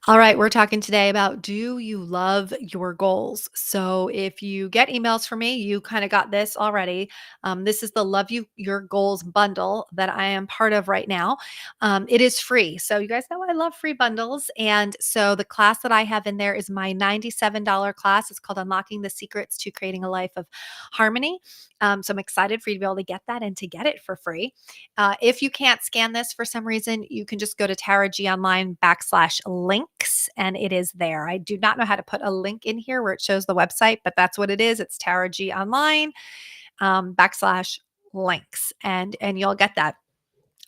All right, we're talking today about do you love your goals? So, if you get emails from me, you kind of got this already. This is the Love You Your Goals bundle that I am part of right now. It is free. So, you guys know I love free bundles. And so, the class that I have in there is my $97 class. It's called Unlocking the Secrets to Creating a Life of Harmony. So, I'm excited for you to be able to get that and to get it for free. If you can't scan this for some reason, you can just go to Tara G Online /links and it is there. I do not know how to put a link in here where it shows the website, but that's what it is. It's Tara G Online /links and you'll get that.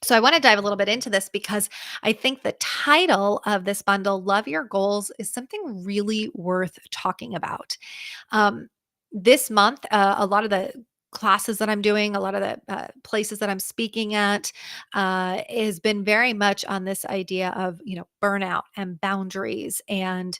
So I want to dive a little bit into this because I think the title of this bundle, Love Your Goals, is something really worth talking about. Um, this month, a lot of the classes that I'm doing, a lot of the places that I'm speaking at, has been very much on this idea of burnout and boundaries and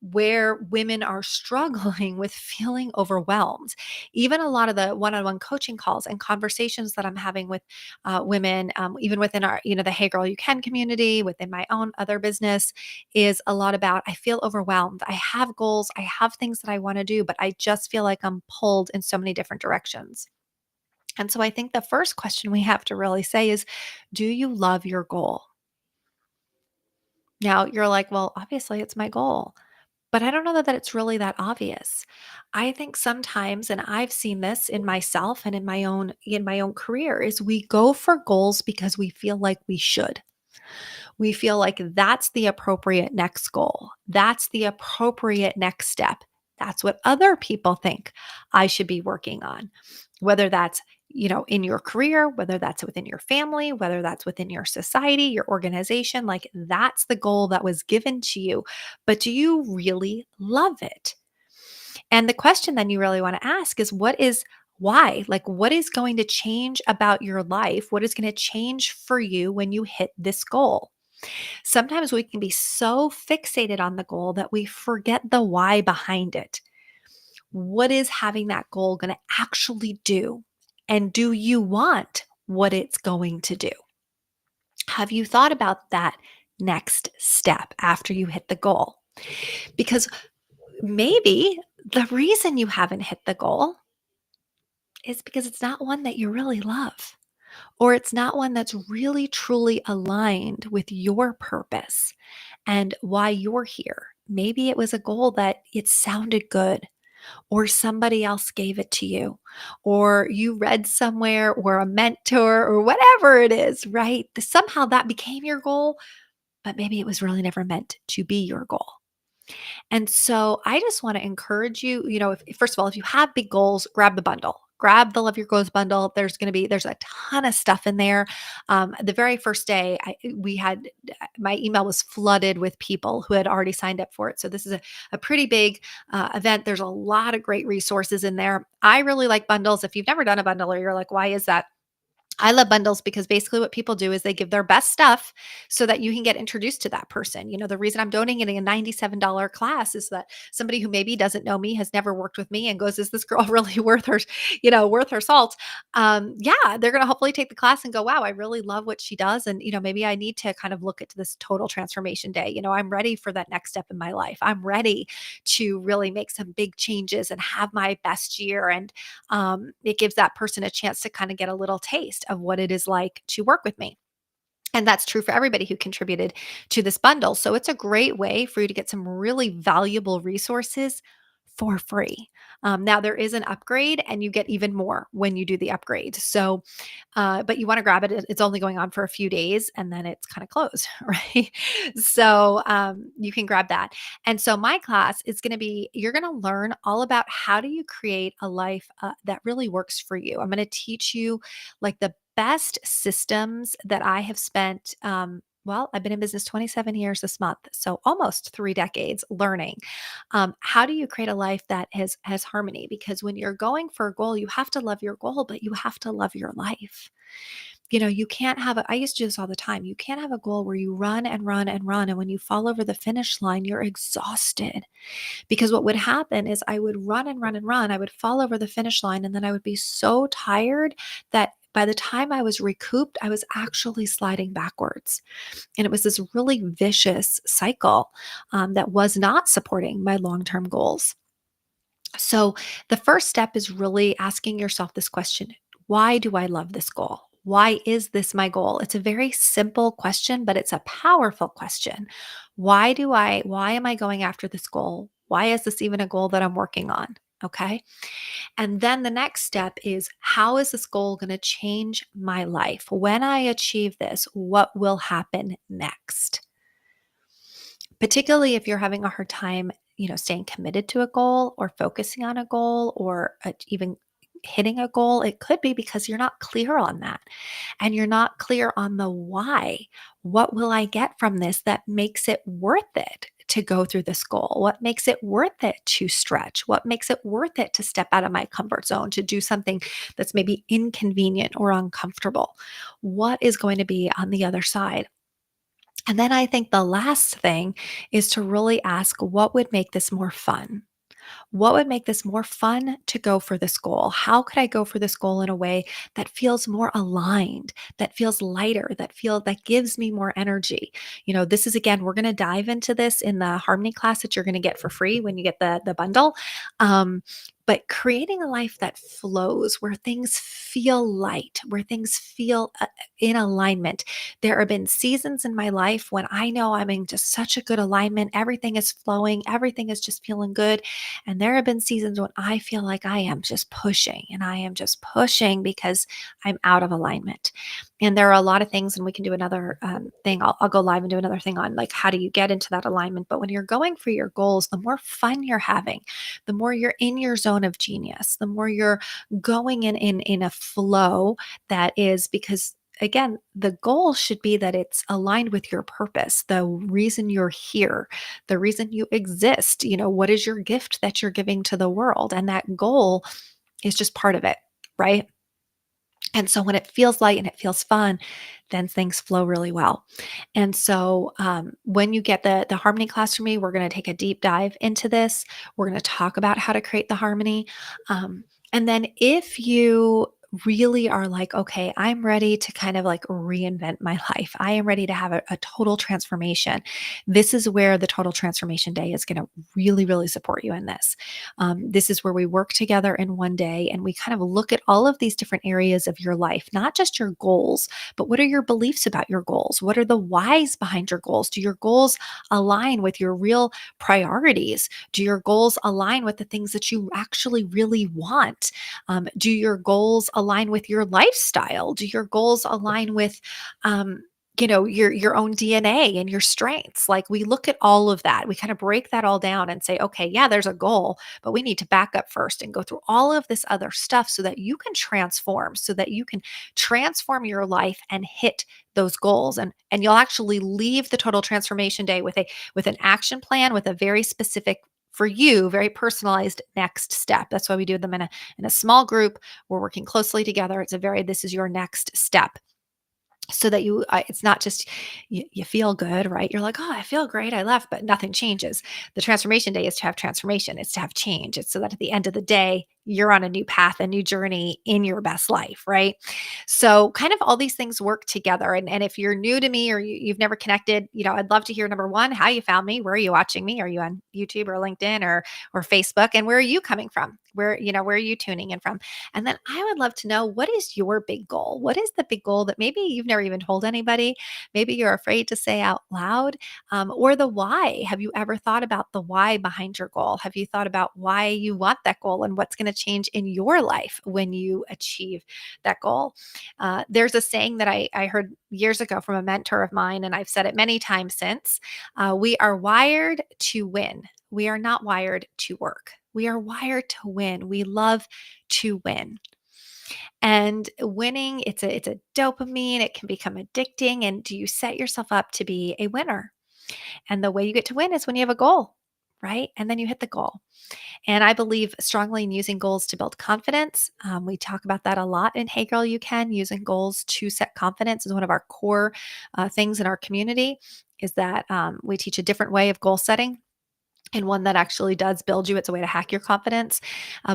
where women are struggling with feeling overwhelmed. Even a lot of the one-on-one coaching calls and conversations that I'm having with women, even within our, the Hey Girl You Can community, within my own other business, is a lot about I feel overwhelmed. I have goals, I have things that I want to do, but I just feel like I'm pulled in so many different directions. And so I think the first question we have to really say is, do you love your goal? Now you're like, well, obviously it's my goal. But I don't know that it's really that obvious. I think sometimes, and I've seen this in myself and in my own career, is we go for goals because we feel like we should. We feel like that's the appropriate next goal. That's the appropriate next step. That's what other people think I should be working on. Whether that's in your career, whether that's within your family, whether that's within your society, your organization, like that's the goal that was given to you. But do you really love it? And the question then you really want to ask is why? Like, what is going to change about your life? What is going to change for you when you hit this goal? Sometimes we can be so fixated on the goal that we forget the why behind it. What is having that goal going to actually do? And do you want what it's going to do? Have you thought about that next step after you hit the goal? Because maybe the reason you haven't hit the goal is because it's not one that you really love, or it's not one that's really truly aligned with your purpose and why you're here. Maybe it was a goal that it sounded good, or somebody else gave it to you, or you read somewhere, or a mentor, or whatever it is, right? Somehow that became your goal, but maybe it was really never meant to be your goal. And so I just want to encourage you, if first of all, if you have big goals, grab the bundle. Grab the Love Your Goals bundle. There's a ton of stuff in there. The very first day, we had my email was flooded with people who had already signed up for it. So this is a pretty big event. There's a lot of great resources in there. I really like bundles. If you've never done a bundle or you're like, why is that? I love bundles because basically what people do is they give their best stuff so that you can get introduced to that person. The reason I'm donating a $97 class is that somebody who maybe doesn't know me, has never worked with me and goes, is this girl really worth her salt? Yeah, they're going to hopefully take the class and go, wow, I really love what she does. And, maybe I need to kind of look at this total transformation day. I'm ready for that next step in my life. I'm ready to really make some big changes and have my best year. And it gives that person a chance to kind of get a little taste of what it is like to work with me. And that's true for everybody who contributed to this bundle. So it's a great way for you to get some really valuable resources for free. Now there is an upgrade and you get even more when you do the upgrade. So, but you want to grab it. It's only going on for a few days and then it's kind of closed, right? So you can grab that. And so my class is going to be, you're going to learn all about how do you create a life that really works for you. I'm going to teach you like the best systems that I have spent. Well, I've been in business 27 years this month, so almost 3 decades learning. How do you create a life that has harmony? Because when you're going for a goal, you have to love your goal, but you have to love your life. You can't have I used to do this all the time. You can't have a goal where you run and run and run. And when you fall over the finish line, you're exhausted. Because what would happen is I would run and run and run. I would fall over the finish line and then I would be so tired that By the time I was recouped, I was actually sliding backwards. And it was this really vicious cycle that was not supporting my long term goals. So, the first step is really asking yourself this question: why do I love this goal? Why is this my goal? It's a very simple question, but it's a powerful question. Why am I going after this goal? Why is this even a goal that I'm working on? Okay. And then the next step is, how is this goal going to change my life? When I achieve this, what will happen next? Particularly if you're having a hard time, staying committed to a goal or focusing on a goal or even hitting a goal, it could be because you're not clear on that and you're not clear on the why. What will I get from this that makes it worth it to go through this goal? What makes it worth it to stretch? What makes it worth it to step out of my comfort zone, to do something that's maybe inconvenient or uncomfortable? What is going to be on the other side? And then I think the last thing is to really ask, what would make this more fun? What would make this more fun to go for this goal? How could I go for this goal in a way that feels more aligned, that feels lighter, that gives me more energy? This is, again, we're going to dive into this in the Harmony class that you're going to get for free when you get the bundle. But creating a life that flows, where things feel light, where things feel in alignment. There have been seasons in my life when I know I'm in just such a good alignment. Everything is flowing, everything is just feeling good. And there have been seasons when I feel like I am just pushing and I am just pushing because I'm out of alignment. And there are a lot of things, and we can do another thing. I'll go live and do another thing on like, how do you get into that alignment? But when you're going for your goals, the more fun you're having, the more you're in your zone of genius, the more you're going in a flow that is, because again, the goal should be that it's aligned with your purpose, the reason you're here, the reason you exist. What is your gift that you're giving to the world? And that goal is just part of it, right? And so when it feels light and it feels fun, then things flow really well. And so when you get the harmony class from me, we're going to take a deep dive into this. We're going to talk about how to create the harmony. And then if you really are like, okay, I'm ready to kind of like reinvent my life, I am ready to have a total transformation. This is where the Total Transformation Day is going to really, really support you in this. This is where we work together in one day and we kind of look at all of these different areas of your life, not just your goals, but what are your beliefs about your goals? What are the whys behind your goals? Do your goals align with your real priorities? Do your goals align with the things that you actually really want? Do your goals align with your lifestyle? Do your goals align with, your own DNA and your strengths? Like, we look at all of that. We kind of break that all down and say, okay, yeah, there's a goal, but we need to back up first and go through all of this other stuff so that you can transform, so that you can transform your life and hit those goals. And you'll actually leave the Total Transformation Day with an action plan, with a very specific, for you, very personalized next step. That's why we do them in a small group. We're working closely together. This is your next step, so that it's not just you feel good, right? You're like, oh, I feel great, I left, but nothing changes. The transformation day is to have transformation, it's to have change. It's so that at the end of the day, you're on a new path, a new journey in your best life, right? So kind of all these things work together. And if you're new to me, or you've never connected, I'd love to hear, number one, how you found me. Where are you watching me? Are you on YouTube or LinkedIn or Facebook? And where are you coming from? Where are you tuning in from? And then I would love to know, what is your big goal? What is the big goal that maybe you've never even told anybody? Maybe you're afraid to say out loud, or the why. Have you ever thought about the why behind your goal? Have you thought about why you want that goal and what's going to change in your life when you achieve that goal? There's a saying that I heard years ago from a mentor of mine, and I've said it many times since. We are wired to win. We are not wired to work. We are wired to win. We love to win. And winning, it's a dopamine. It can become addicting. And do you set yourself up to be a winner? And the way you get to win is when you have a goal, right? And then you hit the goal. And I believe strongly in using goals to build confidence. We talk about that a lot in Hey Girl You Can. Using goals to set confidence is one of our core things in our community. Is that we teach a different way of goal setting. and one that actually does build you. It's a way to hack your confidence.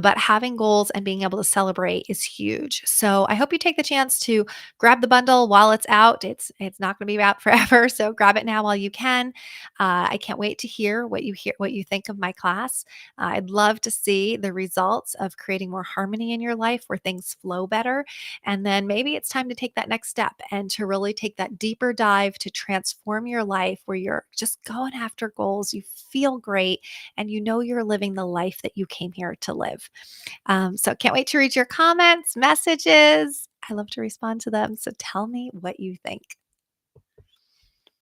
But having goals and being able to celebrate is huge. So I hope you take the chance to grab the bundle while it's out. It's not going to be out forever, so grab it now while you can. I can't wait to hear what you think of my class. I'd love to see the results of creating more harmony in your life where things flow better. And then maybe it's time to take that next step and to really take that deeper dive to transform your life where you're just going after goals. You feel great and you know you're living the life that you came here to live. So can't wait to read your comments, messages. I love to respond to them. So tell me what you think.